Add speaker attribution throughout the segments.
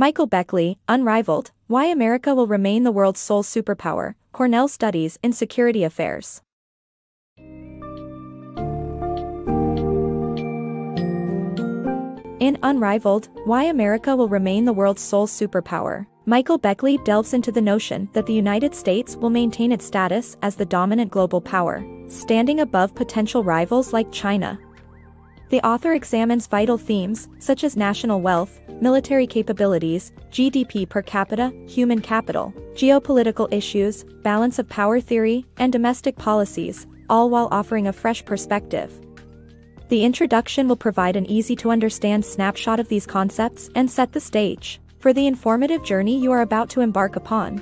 Speaker 1: Michael Beckley, Unrivaled, Why America Will Remain the World's Sole Superpower, Cornell Studies in Security Affairs. In Unrivaled, Why America Will Remain the World's Sole Superpower, Michael Beckley delves into the notion that the United States will maintain its status as the dominant global power, standing above potential rivals like China. The author examines vital themes, such as national wealth, military capabilities, GDP per capita, human capital, geopolitical issues, balance of power theory, and domestic policies, all while offering a fresh perspective. The introduction will provide an easy-to-understand snapshot of these concepts and set the stage for the informative journey you are about to embark upon.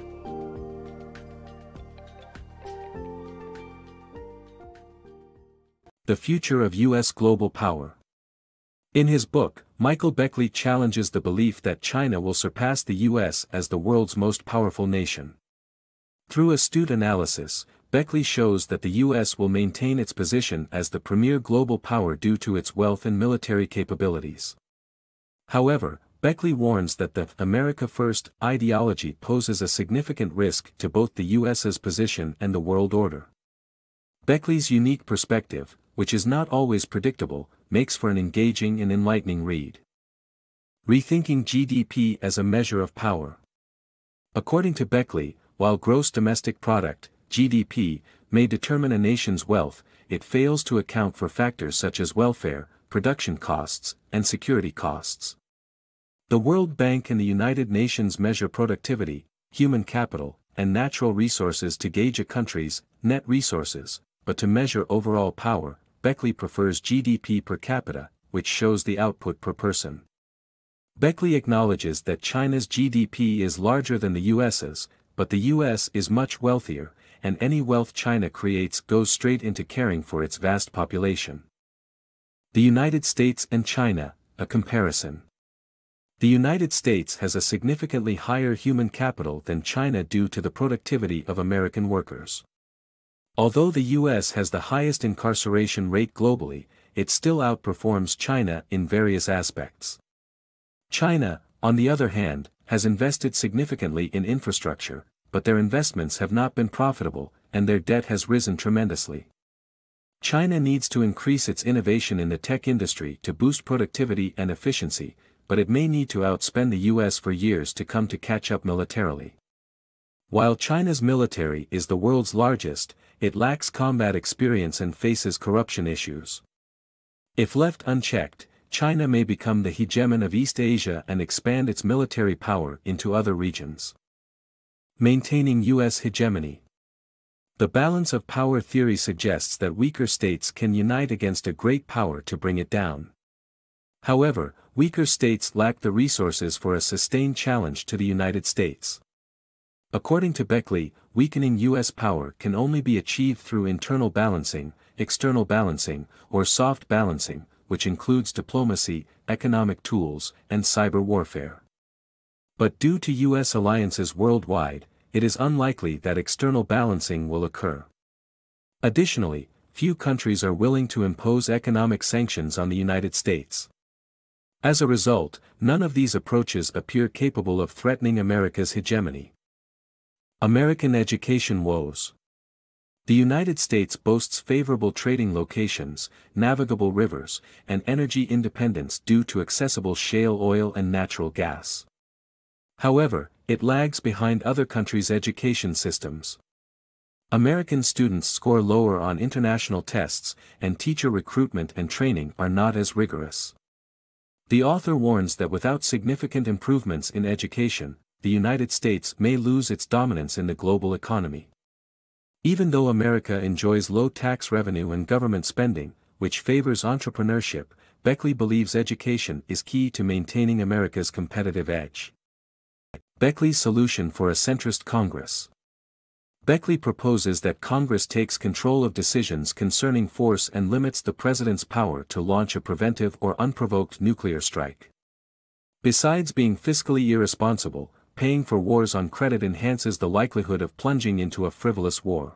Speaker 2: The Future of U.S. Global Power. In his book, Michael Beckley challenges the belief that China will surpass the U.S. as the world's most powerful nation. Through astute analysis, Beckley shows that the U.S. will maintain its position as the premier global power due to its wealth and military capabilities. However, Beckley warns that the America First ideology poses a significant risk to both the U.S.'s position and the world order. Beckley's unique perspective, which is not always predictable, makes for an engaging and enlightening read. Rethinking GDP as a measure of power. According to Beckley, while gross domestic product, GDP, may determine a nation's wealth, it fails to account for factors such as welfare, production costs, and security costs. The World Bank and the United Nations measure productivity, human capital, and natural resources to gauge a country's net resources, but to measure overall power, Beckley prefers GDP per capita, which shows the output per person. Beckley acknowledges that China's GDP is larger than the US's, but the US is much wealthier, and any wealth China creates goes straight into caring for its vast population. The United States and China, a comparison. The United States has a significantly higher human capital than China due to the productivity of American workers. Although the US has the highest incarceration rate globally, it still outperforms China in various aspects. China, on the other hand, has invested significantly in infrastructure, but their investments have not been profitable, and their debt has risen tremendously. China needs to increase its innovation in the tech industry to boost productivity and efficiency, but it may need to outspend the US for years to come to catch up militarily. While China's military is the world's largest, it lacks combat experience and faces corruption issues. If left unchecked, China may become the hegemon of East Asia and expand its military power into other regions. Maintaining US hegemony. The balance of power theory suggests that weaker states can unite against a great power to bring it down. However, weaker states lack the resources for a sustained challenge to the United States. According to Beckley, weakening U.S. power can only be achieved through internal balancing, external balancing, or soft balancing, which includes diplomacy, economic tools, and cyber warfare. But due to U.S. alliances worldwide, it is unlikely that external balancing will occur. Additionally, few countries are willing to impose economic sanctions on the United States. As a result, none of these approaches appear capable of threatening America's hegemony. American education woes. The United States boasts favorable trading locations, navigable rivers, and energy independence due to accessible shale oil and natural gas. However, it lags behind other countries' education systems. American students score lower on international tests, and teacher recruitment and training are not as rigorous. The author warns that without significant improvements in education, the United States may lose its dominance in the global economy. Even though America enjoys low tax revenue and government spending, which favors entrepreneurship, Beckley believes education is key to maintaining America's competitive edge. Beckley's solution for a centrist Congress. Beckley proposes that Congress takes control of decisions concerning force and limits the president's power to launch a preventive or unprovoked nuclear strike. Besides being fiscally irresponsible, paying for wars on credit enhances the likelihood of plunging into a frivolous war.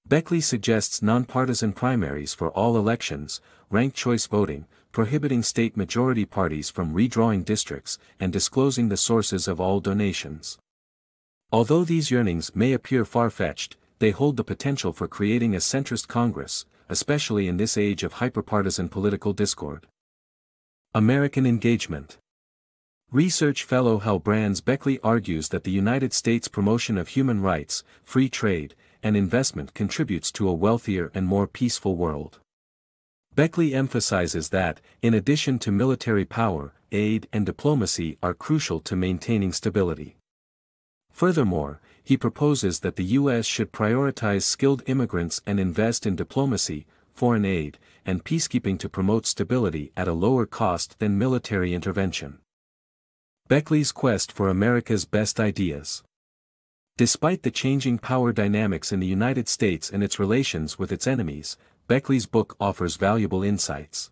Speaker 2: Beckley suggests nonpartisan primaries for all elections, ranked choice voting, prohibiting state majority parties from redrawing districts, and disclosing the sources of all donations. Although these yearnings may appear far-fetched, they hold the potential for creating a centrist Congress, especially in this age of hyperpartisan political discord. American engagement. Research fellow Hal Brands Beckley argues that the United States' promotion of human rights, free trade, and investment contributes to a wealthier and more peaceful world. Beckley emphasizes that, in addition to military power, aid and diplomacy are crucial to maintaining stability. Furthermore, he proposes that the U.S. should prioritize skilled immigrants and invest in diplomacy, foreign aid, and peacekeeping to promote stability at a lower cost than military intervention. Beckley's quest for America's best ideas. Despite the changing power dynamics in the United States and its relations with its enemies, Beckley's book offers valuable insights.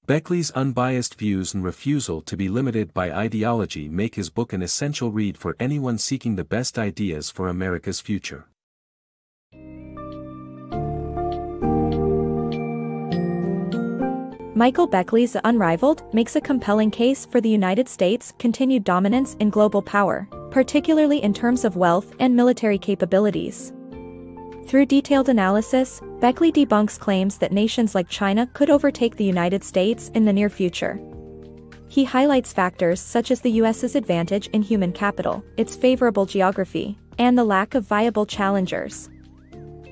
Speaker 2: Beckley's unbiased views and refusal to be limited by ideology make his book an essential read for anyone seeking the best ideas for America's future.
Speaker 1: Michael Beckley's Unrivaled makes a compelling case for the United States' continued dominance in global power, particularly in terms of wealth and military capabilities. Through detailed analysis, Beckley debunks claims that nations like China could overtake the United States in the near future. He highlights factors such as the U.S.'s advantage in human capital, its favorable geography, and the lack of viable challengers.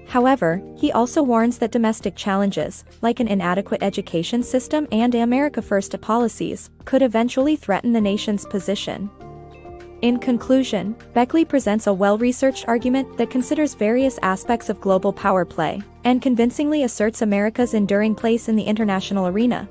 Speaker 1: However, he also warns that domestic challenges, like an inadequate education system and America First policies, could eventually threaten the nation's position. In conclusion, Beckley presents a well-researched argument that considers various aspects of global power play, and convincingly asserts America's enduring place in the international arena.